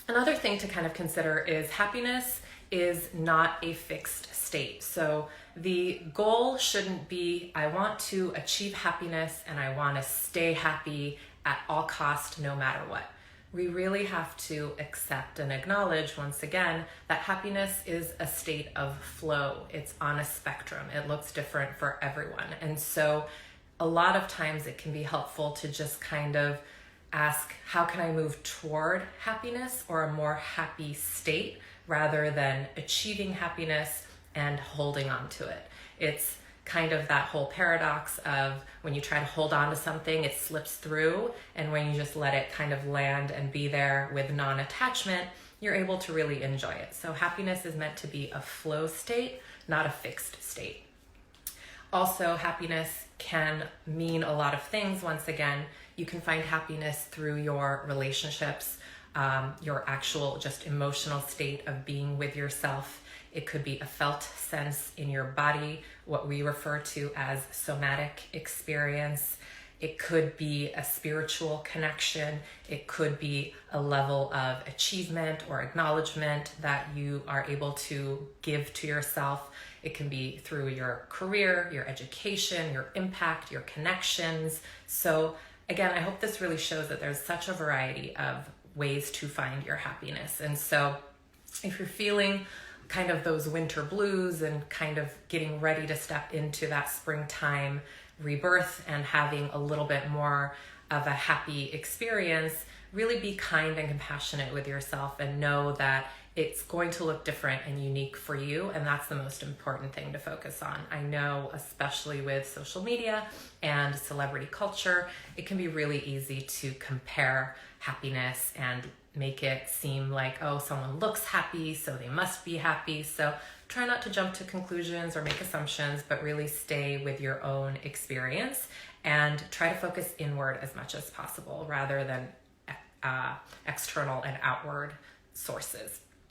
Another thing to kind of consider is happiness is not a fixed state. So the goal shouldn't be, I want to achieve happiness and I want to stay happy at all cost, no matter what. We really have to accept and acknowledge, once again, that happiness is a state of flow. It's on a spectrum. It looks different for everyone. And so a lot of times it can be helpful to just kind of ask, how can I move toward happiness or a more happy state, rather than achieving happiness and holding on to it. It's kind of that whole paradox of when you try to hold on to something, it slips through, and when you just let it kind of land and be there with non-attachment, you're able to really enjoy it. So happiness is meant to be a flow state, not a fixed state. Also, happiness can mean a lot of things. Once again, you can find happiness through your relationships, your actual just emotional state of being with yourself. It could be a felt sense in your body, what we refer to as somatic experience. It could be a spiritual connection. It could be a level of achievement or acknowledgement that you are able to give to yourself. It can be through your career, your education, your impact, your connections. So again, I hope this really shows that there's such a variety of ways to find your happiness. And so if you're feeling kind of those winter blues and kind of getting ready to step into that springtime rebirth and having a little bit more of a happy experience, really be kind and compassionate with yourself and know that it's going to look different and unique for you, and that's the most important thing to focus on. I know, especially with social media and celebrity culture, it can be really easy to compare happiness and make it seem like, oh, someone looks happy, so they must be happy. So try not to jump to conclusions or make assumptions, but really stay with your own experience and try to focus inward as much as possible rather than external and outward sources.